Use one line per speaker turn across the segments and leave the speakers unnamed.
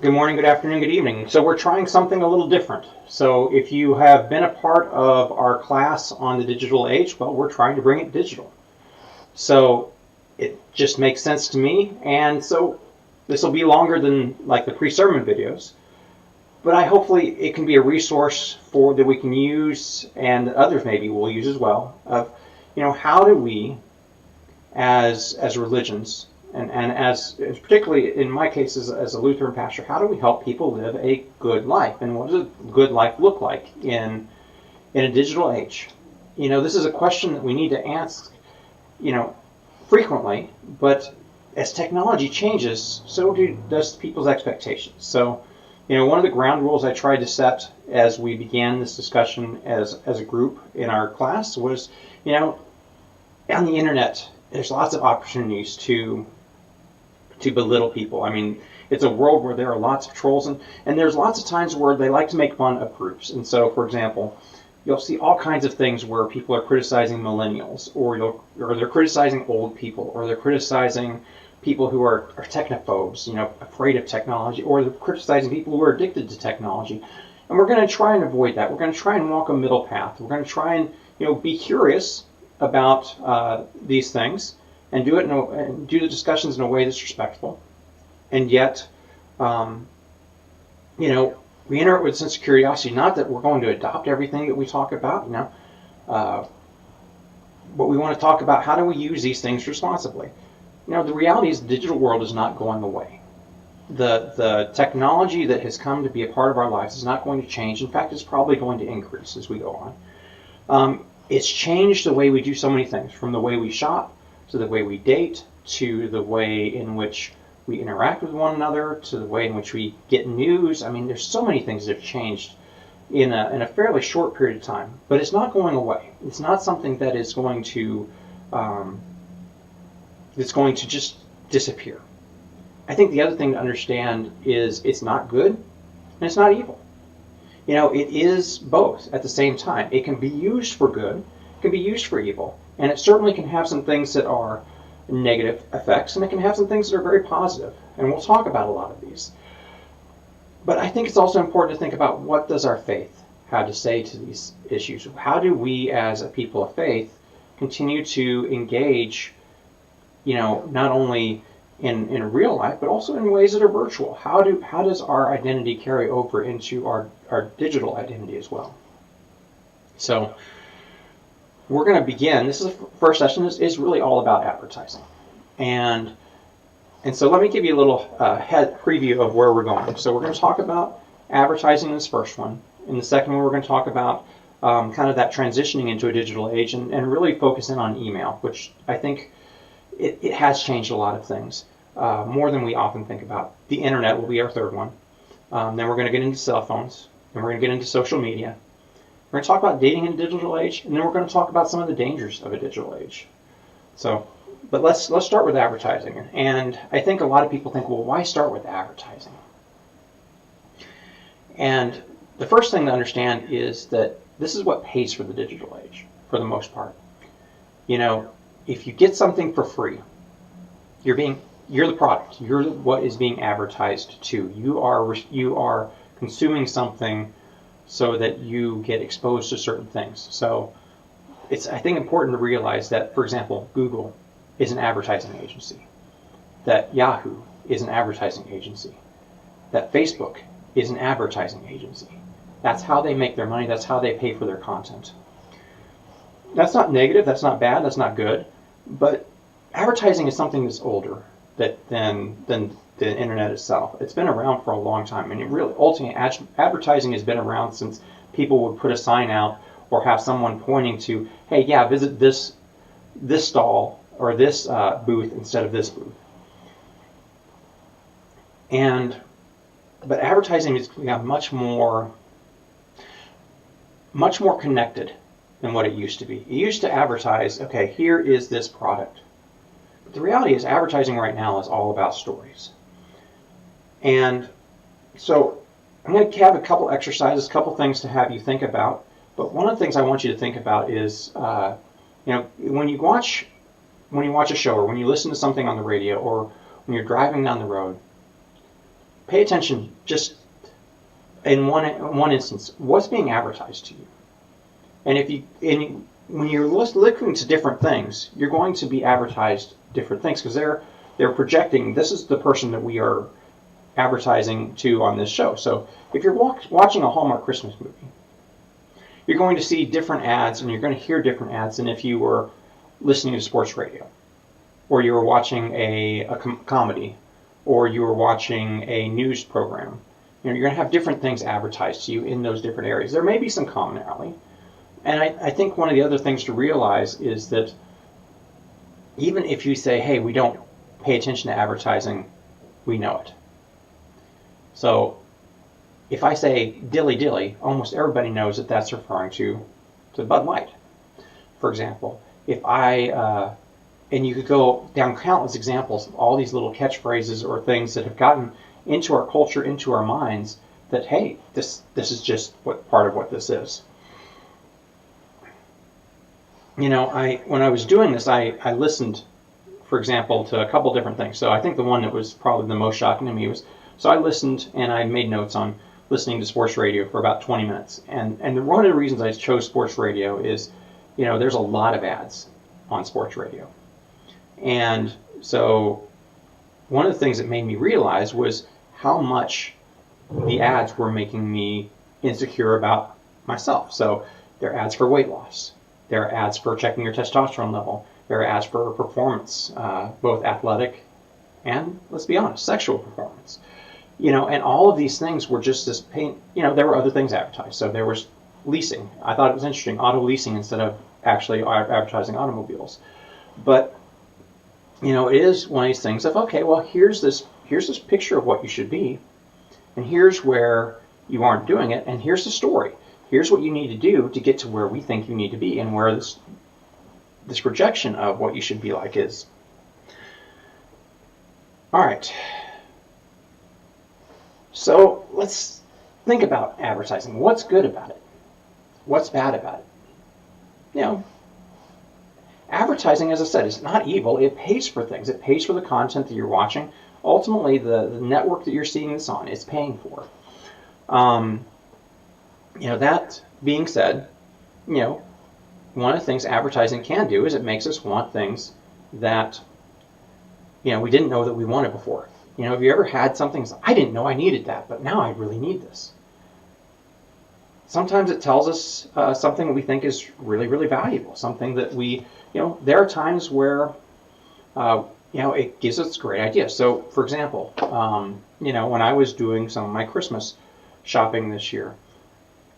Good morning, good afternoon, good evening. So we're trying something a little different. So if you have been a part of our class on the digital age, well, we're trying to bring it digital. So it just makes sense to me. And so this will be longer than like the pre-sermon videos. But hopefully it can be a resource that we can use, and others maybe will use as well, of, how do we as religions, and as particularly in my case as a Lutheran pastor, how do we help people live a good life? And what does a good life look like in a digital age? This is a question that we need to ask, frequently, but as technology changes, so does people's expectations. So, one of the ground rules I tried to set as we began this discussion as a group in our class was, on the internet, there's lots of opportunities to belittle people. I mean, it's a world where there are lots of trolls, and there's lots of times where they like to make fun of groups. And so, for example, you'll see all kinds of things where people are criticizing millennials, or they're criticizing old people, or they're criticizing people who are technophobes, afraid of technology, or they're criticizing people who are addicted to technology. And we're going to try and avoid that. We're going to try and walk a middle path. We're going to try and be curious about these things, and do it and do the discussions in a way that's respectful, and yet, we enter it with a sense of curiosity. Not that we're going to adopt everything that we talk about, but we want to talk about how do we use these things responsibly. The reality is the digital world is not going away. The technology that has come to be a part of our lives is not going to change. In fact, it's probably going to increase as we go on. It's changed the way we do so many things, from the way we shop, to the way we date, to the way in which we interact with one another, to the way in which we get news. I mean, there's so many things that have changed in a fairly short period of time, but it's not going away. It's not something that is going to just disappear. I think the other thing to understand is it's not good and it's not evil. It is both at the same time. It can be used for good, it can be used for evil, and it certainly can have some things that are negative effects, and it can have some things that are very positive, and we'll talk about a lot of these. But I think it's also important to think about, what does our faith have to say to these issues? How do we as a people of faith continue to engage, not only in real life, but also in ways that are virtual? How does our identity carry over into our digital identity as well? So we're going to begin. This is the first session is really all about advertising, and so let me give you a little head preview of where we're going. So we're going to talk about advertising in this first one. In the second one, we're going to talk about kind of that transitioning into a digital age, and really focus in on email, which I think it has changed a lot of things, more than we often think about. The internet will be our third one. Then we're going to get into cell phones, and we're going to get into social media. We're going to talk about dating in a digital age, and then we're going to talk about some of the dangers of a digital age. So, but let's start with advertising. And I think a lot of people think, well, why start with advertising? And the first thing to understand is that this is what pays for the digital age, for the most part. If you get something for free, you're the product. You're what is being advertised to. You are consuming something so that you get exposed to certain things. So it's, I think, important to realize that, for example, Google is an advertising agency, that Yahoo is an advertising agency, that Facebook is an advertising agency. That's how they make their money. That's how they pay for their content. That's not negative. That's not bad. That's not good. But advertising is something that's older than the internet itself. It's been around for a long time, and ultimately advertising has been around since people would put a sign out or have someone pointing to, hey, yeah, visit this stall or this booth instead of this booth. But advertising is much more connected than what it used to be. It used to advertise, okay, here is this product. But the reality is, advertising right now is all about stories. And so I'm going to have a couple exercises, a couple things to have you think about. But one of the things I want you to think about is, when you watch a show, or when you listen to something on the radio, or when you're driving down the road, pay attention just in one instance. What's being advertised to you? And when you're looking to different things, you're going to be advertised different things because they're projecting this is the person that we are advertising to on this show. So if you're watching a Hallmark Christmas movie, you're going to see different ads and you're going to hear different ads than if you were listening to sports radio, or you were watching a comedy, or you were watching a news program. You're going to have different things advertised to you in those different areas. There may be some commonality. And I think one of the other things to realize is that even if you say, hey, we don't pay attention to advertising, we know it. So if I say dilly dilly, almost everybody knows that that's referring to Bud Light, for example. And you could go down countless examples of all these little catchphrases or things that have gotten into our culture, into our minds, that, hey, this is just part of what this is. When I was doing this, I listened, for example, to a couple different things. So I think the one that was probably the most shocking to me was, so I listened and I made notes on listening to sports radio for about 20 minutes. And one of the reasons I chose sports radio is, there's a lot of ads on sports radio. And so one of the things that made me realize was how much the ads were making me insecure about myself. So there are ads for weight loss. There are ads for checking your testosterone level. There are ads for performance, both athletic and, let's be honest, sexual performance. And all of these things were just this pain. There were other things advertised. So there was leasing. I thought it was interesting, auto leasing instead of actually advertising automobiles. But, it is one of these things of, okay, well, here's this picture of what you should be, and here's where you aren't doing it, and here's the story. Here's what you need to do to get to where we think you need to be and where this projection of what you should be like is. All right. So let's think about advertising. What's good about it? What's bad about it? Advertising, as I said, is not evil. It pays for things. It pays for the content that you're watching. Ultimately, the network that you're seeing this on is paying for. That being said, one of the things advertising can do is it makes us want things that, we didn't know that we wanted before. Have you ever had something, I didn't know I needed that, but now I really need this? Sometimes it tells us something we think is really, really valuable, something that we, there are times where, it gives us great ideas. So, for example, when I was doing some of my Christmas shopping this year,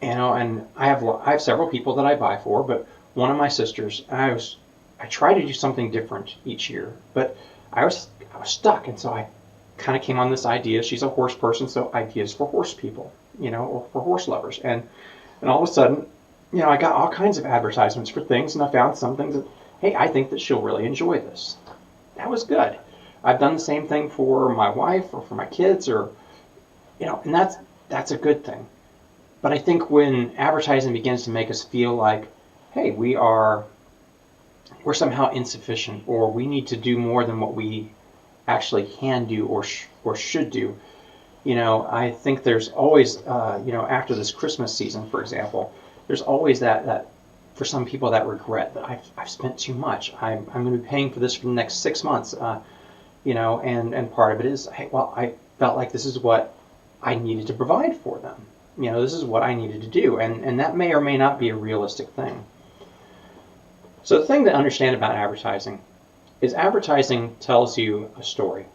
and I have several people that I buy for, but one of my sisters, I try to do something different each year, but I was stuck, and so I kind of came on this idea. She's a horse person, so ideas for horse people, or for horse lovers, and all of a sudden, I got all kinds of advertisements for things, and I found something that, hey, I think that she'll really enjoy this. That was good. I've done the same thing for my wife or for my kids, or and that's a good thing. But I think when advertising begins to make us feel like, hey, we're somehow insufficient, or we need to do more than what we actually can do or should do, I think there's always, after this Christmas season, for example, there's always that for some people, that regret that I've spent too much. I'm going to be paying for this for the next 6 months, and part of it is, hey, well, I felt like this is what I needed to provide for them. This is what I needed to do, and that may or may not be a realistic thing. So the thing to understand about advertising is advertising tells you a story.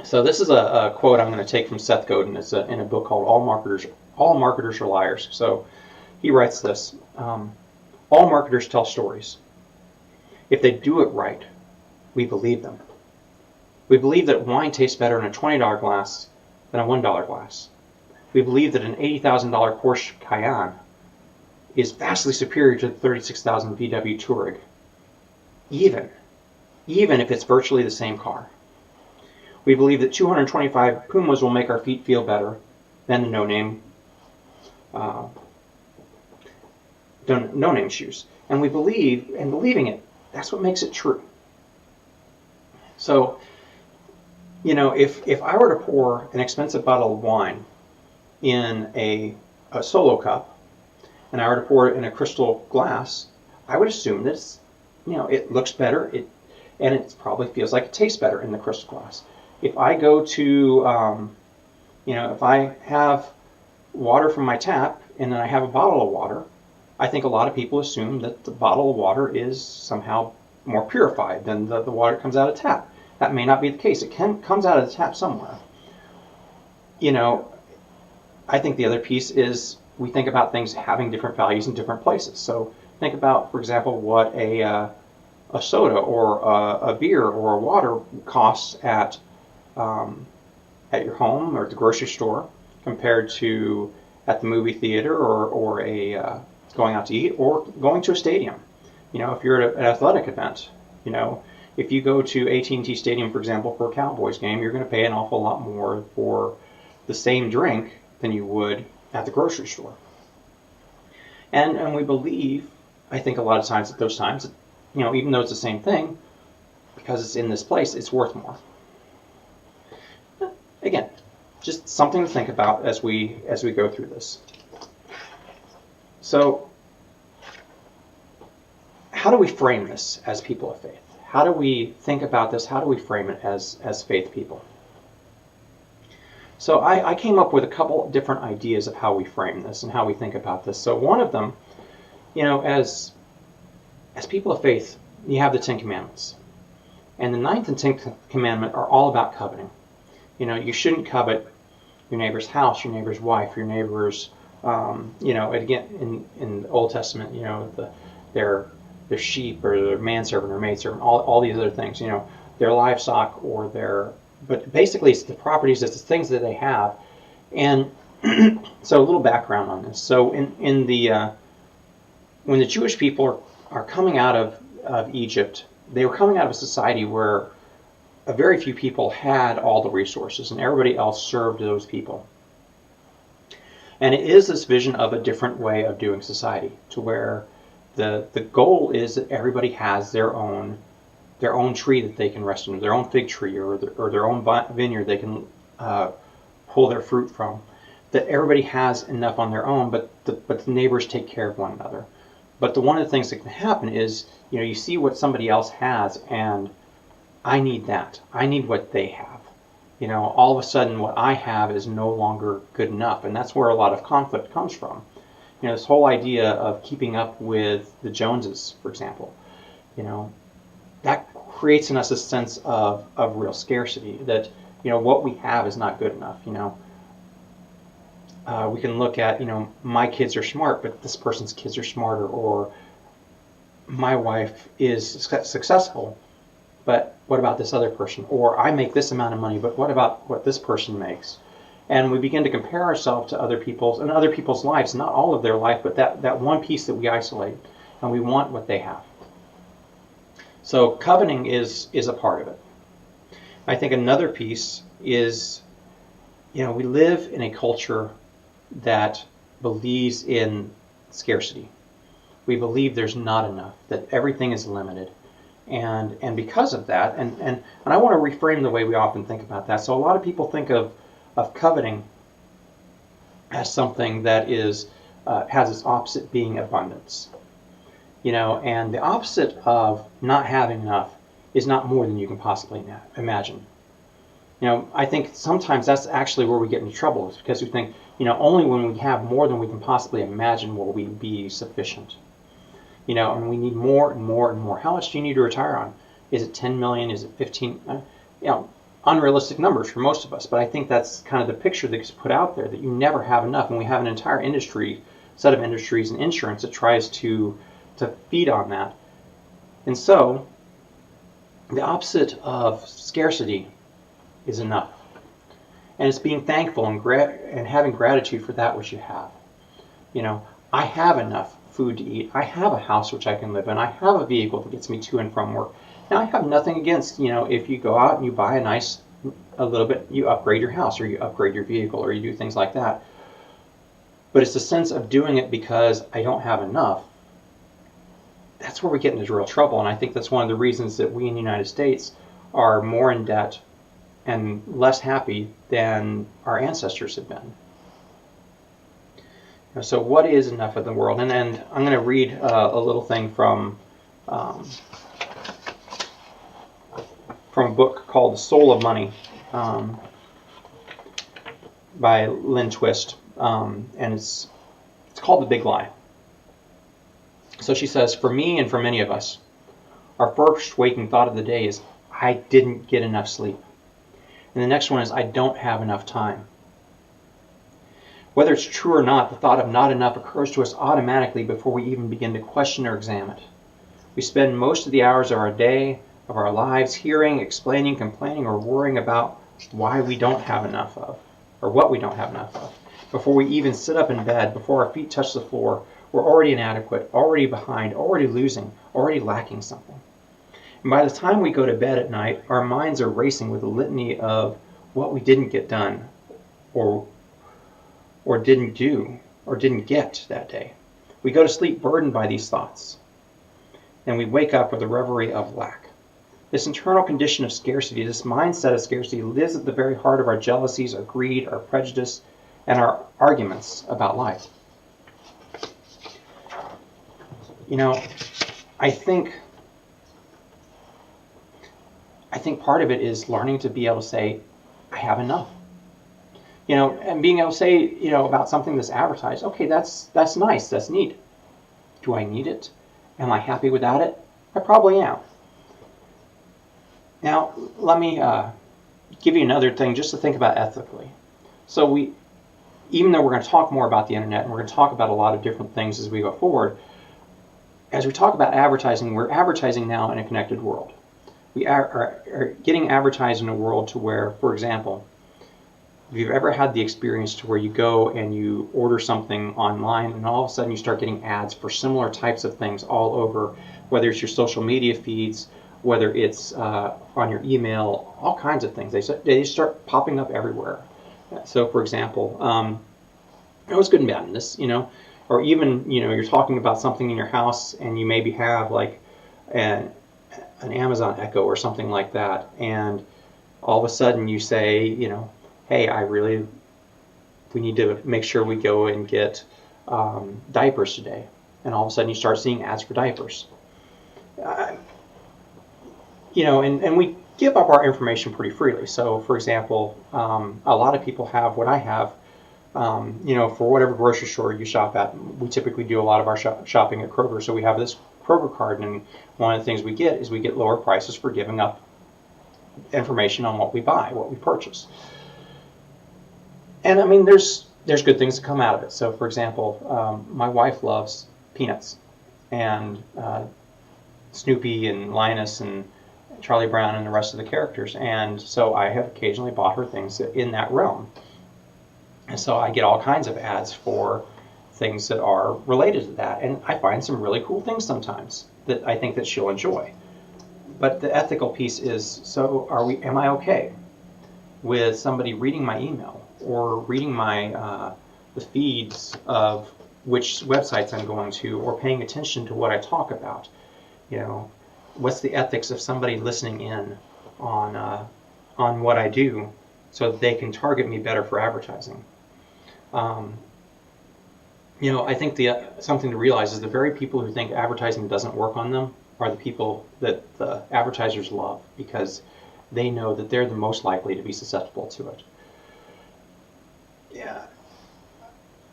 So this is a quote I'm going to take from Seth Godin. It's in a book called All Marketers Are Liars. So he writes this: all marketers tell stories. If they do it right, we believe them. We believe that wine tastes better in a $20 glass than a $1 glass. We believe that an $80,000 Porsche Cayenne is vastly superior to the $36,000 VW Touareg, even if it's virtually the same car. We believe that 225 Pumas will make our feet feel better than the no-name shoes. And we believe, and believing it, that's what makes it true. So If I were to pour an expensive bottle of wine in a solo cup, and I were to pour it in a crystal glass, I would assume that it looks better, and it probably feels like it tastes better in the crystal glass. If I go to, if I have water from my tap and then I have a bottle of water, I think a lot of people assume that the bottle of water is somehow more purified than the water that comes out of the tap. That may not be the case. It comes out of the tap somewhere. I think the other piece is we think about things having different values in different places. So think about, for example, what a soda or a beer or a water costs at your home or at the grocery store compared to at the movie theater or going out to eat or going to a stadium. If you're at an athletic event, if you go to AT&T Stadium, for example, for a Cowboys game, you're going to pay an awful lot more for the same drink than you would at the grocery store. And we believe, I think a lot of times at those times, even though it's the same thing, because it's in this place, it's worth more. Again, just something to think about as we go through this. So, how do we frame this as people of faith? How do we think about this? How do we frame it as faith people? So I came up with a couple of different ideas of how we frame this and how we think about this. So one of them, as people of faith, you have the Ten Commandments. And the ninth and 10th commandment are all about coveting. You shouldn't covet your neighbor's house, your neighbor's wife, your neighbor's, again, in the Old Testament, their sheep or their manservant or maidservant, all these other things, their livestock or but basically it's the properties, it's the things that they have. And so a little background on this. So when the Jewish people are coming out of Egypt, they were coming out of a society where a very few people had all the resources and everybody else served those people. And it is this vision of a different way of doing society, to where the goal is that everybody has their own tree that they can rest under, their own fig tree or their own vineyard they can pull their fruit from. That everybody has enough on their own, but the neighbors take care of one another. But one of the things that can happen is, you see what somebody else has, and I need that. I need what they have. All of a sudden what I have is no longer good enough, and that's where a lot of conflict comes from. This whole idea of keeping up with the Joneses, for example, that creates in us a sense of real scarcity, that, what we have is not good enough. We can look at, my kids are smart, but this person's kids are smarter, or my wife is successful, but what about this other person? Or I make this amount of money, but what about what this person makes? And we begin to compare ourselves to other people's lives, not all of their life, but that one piece that we isolate, and we want what they have. So coveting is a part of it. I think another piece is, we live in a culture that believes in scarcity. We believe there's not enough, that everything is limited. And because of that, and I want to reframe the way we often think about that. So a lot of people think of coveting as something that has its opposite being abundance. And the opposite of not having enough is not more than you can possibly imagine. I think sometimes that's actually where we get into trouble, is because we think, only when we have more than we can possibly imagine will we be sufficient. And we need more and more and more. How much do you need to retire on? Is it 10 million? Is it 15? Unrealistic numbers for most of us, but I think that's kind of the picture that gets put out there, that you never have enough, and we have an entire set of industries and insurance that tries to feed on that. And so the opposite of scarcity is enough, and it's being thankful and having gratitude for that which you have. I have enough food to eat, I have a house which I can live in, I have a vehicle that gets me to and from work. Now, I have nothing against, if you go out and you buy a little bit, you upgrade your house or you upgrade your vehicle or you do things like that. But it's the sense of doing it because I don't have enough. That's where we get into real trouble. And I think that's one of the reasons that we in the United States are more in debt and less happy than our ancestors have been. So what is enough of the world? And I'm going to read a little thing from a book called The Soul of Money by Lynn Twist, and it's called The Big Lie. So she says, for me and for many of us, our first waking thought of the day is, I didn't get enough sleep. And the next one is, I don't have enough time. Whether it's true or not, the thought of not enough occurs to us automatically before we even begin to question or examine it. We spend most of the hours of our day, of our lives, hearing, explaining, complaining, or worrying about why we don't have enough of, or what we don't have enough of. Before we even sit up in bed, before our feet touch the floor, we're already inadequate, already behind, already losing, already lacking something. And by the time we go to bed at night, our minds are racing with a litany of what we didn't get done, or didn't do, or didn't get that day. We go to sleep burdened by these thoughts, and we wake up with a reverie of lack. This internal condition of scarcity, this mindset of scarcity, lives at the very heart of our jealousies, our greed, our prejudice, and our arguments about life. You know, I think part of it is learning to be able to say, I have enough. You know, and being able to say, you know, about something that's advertised, okay, that's nice, that's neat. Do I need it? Am I happy without it? I probably am. Now, let me give you another thing just to think about ethically. So even though we're going to talk more about the internet, and we're going to talk about a lot of different things as we go forward, as we talk about advertising, we're advertising now in a connected world. We are getting advertised in a world to where, for example, if you've ever had the experience to where you go and you order something online and all of a sudden you start getting ads for similar types of things all over, whether it's your social media feeds, whether it's on your email, all kinds of things. They start popping up everywhere. So, for example, it was good and bad in this, you know, or even, you know, you're talking about something in your house and you maybe have like an Amazon Echo or something like that, and all of a sudden you say, you know, hey, we need to make sure we go and get diapers today. And all of a sudden you start seeing ads for diapers. You know, and we give up our information pretty freely. So, for example, a lot of people have what I have, you know, for whatever grocery store you shop at. We typically do a lot of our shopping at Kroger, so we have this Kroger card, and one of the things we get is we get lower prices for giving up information on what we buy, what we purchase. And I mean, there's good things that come out of it. So, for example, my wife loves Peanuts and Snoopy and Linus and Charlie Brown and the rest of the characters. And so I have occasionally bought her things in that realm. And so I get all kinds of ads for things that are related to that. And I find some really cool things sometimes that I think that she'll enjoy. But the ethical piece is, so am I okay with somebody reading my email or reading my the feeds of which websites I'm going to, or paying attention to what I talk about? You know, what's the ethics of somebody listening in on what I do so that they can target me better for advertising? You know, I think something to realize is the very people who think advertising doesn't work on them are the people that the advertisers love, because they know that they're the most likely to be susceptible to it. Yeah.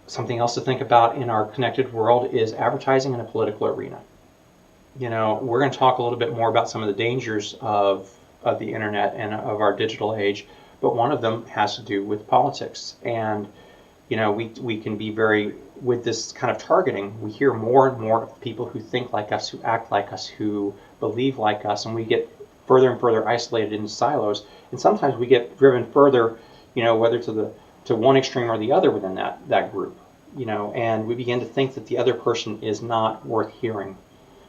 Something else to think about in our connected world is advertising in a political arena. You know, we're going to talk a little bit more about some of the dangers of the internet and of our digital age, but one of them has to do with politics. And, you know, we can be very, with this kind of targeting, we hear more and more of people who think like us, who act like us, who believe like us, and we get further and further isolated into silos. And sometimes we get driven further, you know, whether to one extreme or the other within that group, you know, and we begin to think that the other person is not worth hearing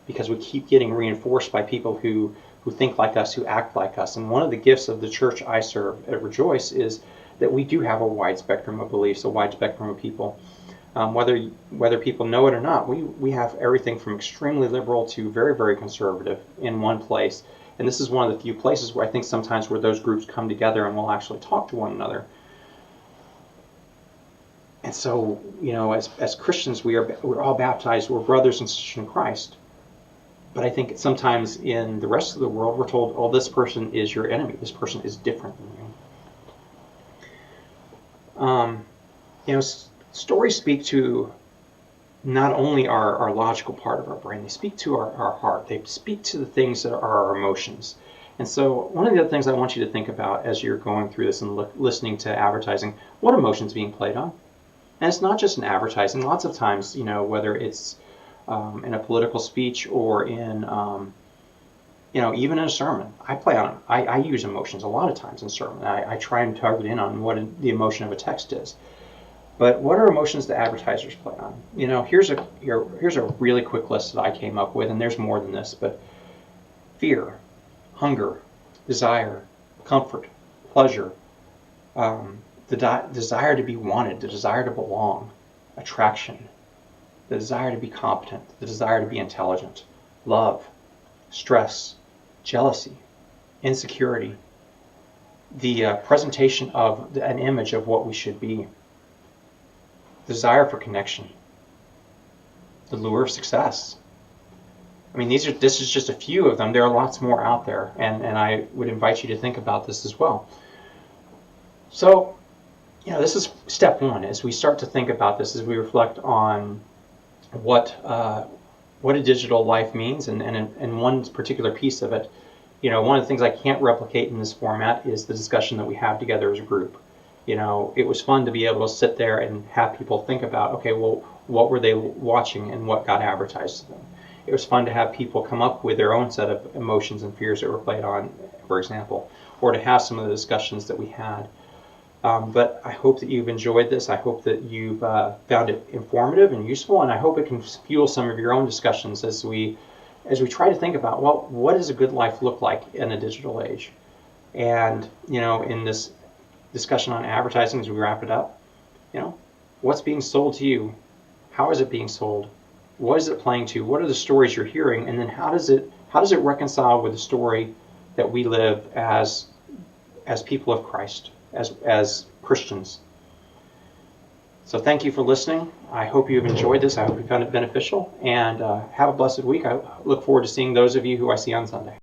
because we keep getting reinforced by people who think like us, who act like us. And one of the gifts of the church I serve at Rejoice is that we do have a wide spectrum of beliefs, a wide spectrum of people. Whether people know it or not, we have everything from extremely liberal to very, very conservative in one place. And this is one of the few places where I think sometimes where those groups come together and will actually talk to one another. And so, as Christians, we're all baptized. We're brothers and sisters in Christ. But I think sometimes in the rest of the world, we're told, oh, this person is your enemy. This person is different than you. Stories speak to not only our logical part of our brain, they speak to our heart. They speak to the things that are our emotions. And so one of the other things I want you to think about as you're going through this and listening to advertising, what emotion's being played on? And it's not just in advertising. Lots of times, whether it's in a political speech or in, even in a sermon, I play on it. I use emotions a lot of times in sermon. I try and target in on what the emotion of a text is. But what are emotions that advertisers play on? Here's a really quick list that I came up with, and there's more than this, but fear, hunger, desire, comfort, pleasure, the desire to be wanted, the desire to belong, attraction, the desire to be competent, the desire to be intelligent, love, stress, jealousy, insecurity, the presentation of an image of what we should be, desire for connection, the lure of success. I mean, this is just a few of them. There are lots more out there, and I would invite you to think about this as well. So, this is step one as we start to think about this, as we reflect on what a digital life means, and one particular piece of it. One of the things I can't replicate in this format is the discussion that we have together as a group. It was fun to be able to sit there and have people think about, okay, well, what were they watching and what got advertised to them? It was fun to have people come up with their own set of emotions and fears that were played on, for example, or to have some of the discussions that we had. But I hope that you've enjoyed this. I hope that you've found it informative and useful, and I hope it can fuel some of your own discussions as we try to think about, well, what does a good life look like in a digital age? And, in this discussion on advertising, as we wrap it up, what's being sold to you? How is it being sold? What is it playing to? What are the stories you're hearing? And then how does it reconcile with the story that we live as people of Christ, as Christians? So thank you for listening. I hope you've enjoyed this. I hope you found it beneficial. And have a blessed week. I look forward to seeing those of you who I see on Sunday.